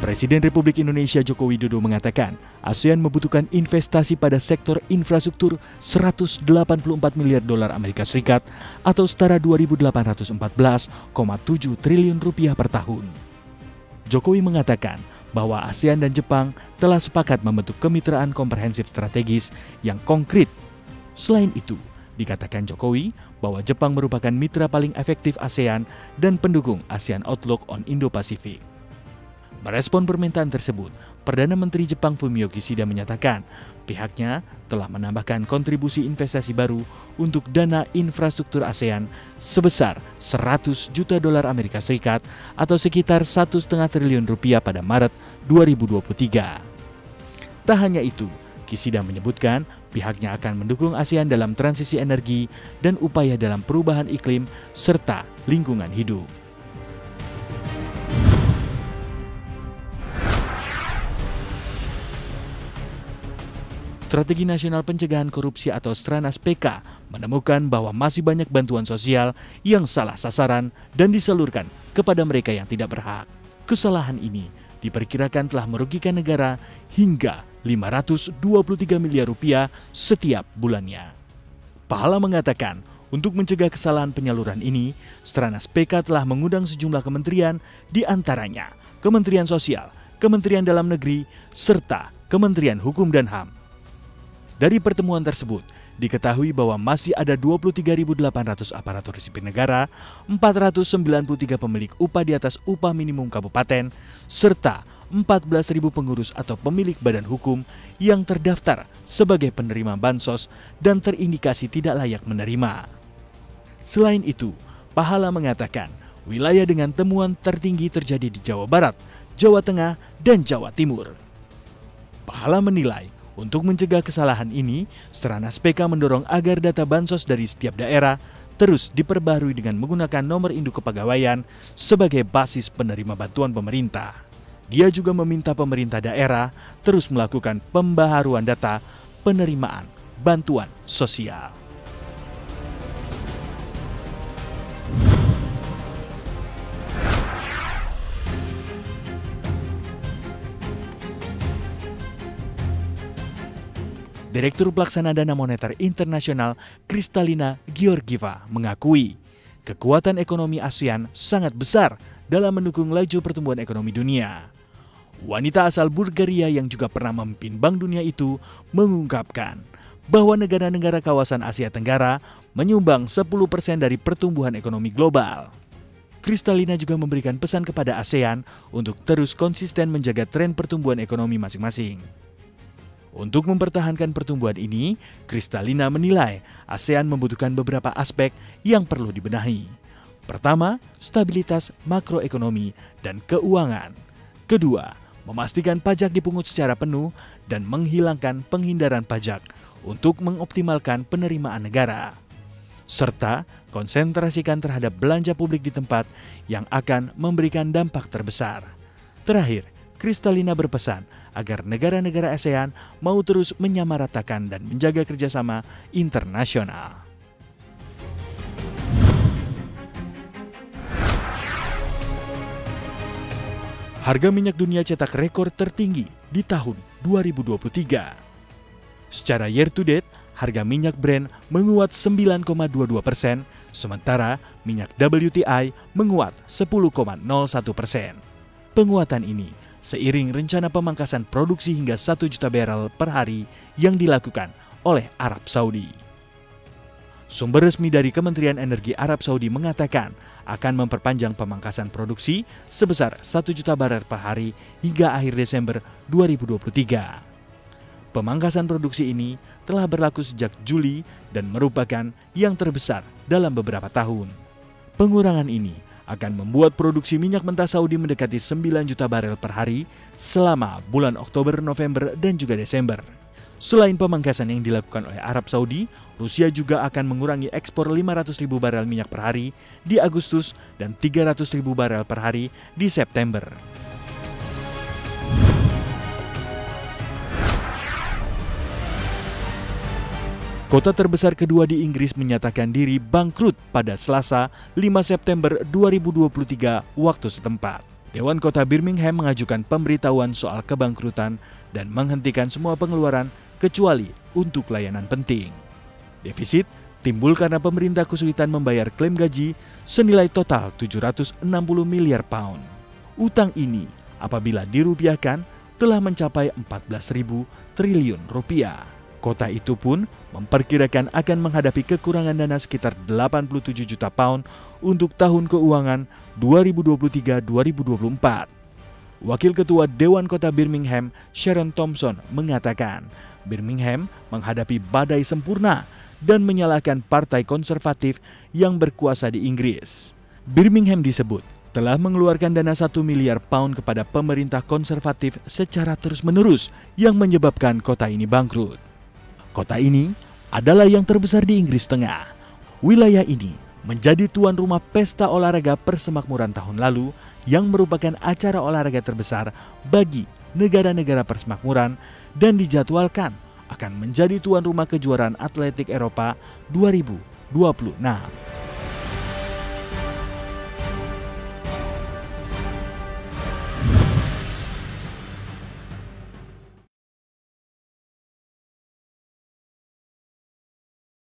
Presiden Republik Indonesia Joko Widodo mengatakan ASEAN membutuhkan investasi pada sektor infrastruktur 184 miliar dolar Amerika Serikat atau setara 2.814,7 triliun rupiah per tahun. Jokowi mengatakan bahwa ASEAN dan Jepang telah sepakat membentuk kemitraan komprehensif strategis yang konkret. Selain itu, dikatakan Jokowi bahwa Jepang merupakan mitra paling efektif ASEAN dan pendukung ASEAN Outlook on Indo-Pasifik. Merespon permintaan tersebut, Perdana Menteri Jepang Fumio Kishida menyatakan pihaknya telah menambahkan kontribusi investasi baru untuk dana infrastruktur ASEAN sebesar 100 juta dolar Amerika Serikat atau sekitar 1,5 triliun rupiah pada Maret 2023. Tak hanya itu, Kishida menyebutkan pihaknya akan mendukung ASEAN dalam transisi energi dan upaya dalam perubahan iklim serta lingkungan hidup. Strategi Nasional Pencegahan Korupsi atau Stranas PK menemukan bahwa masih banyak bantuan sosial yang salah sasaran dan disalurkan kepada mereka yang tidak berhak. Kesalahan ini diperkirakan telah merugikan negara hingga 523 miliar rupiah setiap bulannya. Pahala mengatakan, untuk mencegah kesalahan penyaluran ini, Stranas PK telah mengundang sejumlah kementerian, di antaranya Kementerian Sosial, Kementerian Dalam Negeri, serta Kementerian Hukum dan HAM. Dari pertemuan tersebut, diketahui bahwa masih ada 23.800 aparatur sipil negara, 493 pemilik upah di atas upah minimum kabupaten, serta 14.000 pengurus atau pemilik badan hukum yang terdaftar sebagai penerima bansos dan terindikasi tidak layak menerima. Selain itu, Pahala mengatakan wilayah dengan temuan tertinggi terjadi di Jawa Barat, Jawa Tengah, dan Jawa Timur. Pahala menilai, untuk mencegah kesalahan ini, Stranas PK mendorong agar data bansos dari setiap daerah terus diperbarui dengan menggunakan nomor induk kepegawaian sebagai basis penerima bantuan pemerintah. Dia juga meminta pemerintah daerah terus melakukan pembaharuan data penerimaan bantuan sosial. Direktur Pelaksana Dana Moneter Internasional Kristalina Georgieva mengakui kekuatan ekonomi ASEAN sangat besar dalam mendukung laju pertumbuhan ekonomi dunia. Wanita asal Bulgaria yang juga pernah memimpin Bank Dunia itu mengungkapkan bahwa negara-negara kawasan Asia Tenggara menyumbang 10% dari pertumbuhan ekonomi global. Kristalina juga memberikan pesan kepada ASEAN untuk terus konsisten menjaga tren pertumbuhan ekonomi masing-masing. Untuk mempertahankan pertumbuhan ini, Kristalina menilai ASEAN membutuhkan beberapa aspek yang perlu dibenahi. Pertama, stabilitas makroekonomi dan keuangan. Kedua, memastikan pajak dipungut secara penuh dan menghilangkan penghindaran pajak untuk mengoptimalkan penerimaan negara. Serta konsentrasikan terhadap belanja publik di tempat yang akan memberikan dampak terbesar. Terakhir, Kristalina berpesan agar negara-negara ASEAN mau terus menyamaratakan dan menjaga kerjasama internasional. Harga minyak dunia cetak rekor tertinggi di tahun 2023. Secara year to date, harga minyak Brent menguat 9,22%, sementara minyak WTI menguat 10,01%. Penguatan ini seiring rencana pemangkasan produksi hingga 1 juta barel per hari yang dilakukan oleh Arab Saudi. Sumber resmi dari Kementerian Energi Arab Saudi mengatakan akan memperpanjang pemangkasan produksi sebesar 1 juta barel per hari hingga akhir Desember 2023. Pemangkasan produksi ini telah berlaku sejak Juli dan merupakan yang terbesar dalam beberapa tahun. Pengurangan ini akan membuat produksi minyak mentah Saudi mendekati 9 juta barel per hari selama bulan Oktober, November, dan juga Desember. Selain pemangkasan yang dilakukan oleh Arab Saudi, Rusia juga akan mengurangi ekspor 500.000 barel minyak per hari di Agustus dan 300.000 barel per hari di September. Kota terbesar kedua di Inggris menyatakan diri bangkrut pada Selasa 5 September 2023 waktu setempat. Dewan Kota Birmingham mengajukan pemberitahuan soal kebangkrutan dan menghentikan semua pengeluaran kecuali untuk layanan penting. Defisit timbul karena pemerintah kesulitan membayar klaim gaji senilai total 760 miliar pound. Utang ini apabila dirupiahkan telah mencapai 14.000 triliun rupiah. Kota itu pun memperkirakan akan menghadapi kekurangan dana sekitar 87 juta pound untuk tahun keuangan 2023-2024. Wakil Ketua Dewan Kota Birmingham, Sharon Thompson, mengatakan Birmingham menghadapi badai sempurna dan menyalahkan partai konservatif yang berkuasa di Inggris. Birmingham disebut telah mengeluarkan dana 1 miliar pound kepada pemerintah konservatif secara terus-menerus yang menyebabkan kota ini bangkrut. Kota ini adalah yang terbesar di Inggris Tengah. Wilayah ini menjadi tuan rumah pesta olahraga persemakmuran tahun lalu yang merupakan acara olahraga terbesar bagi negara-negara persemakmuran dan dijadwalkan akan menjadi tuan rumah kejuaraan atletik Eropa 2026.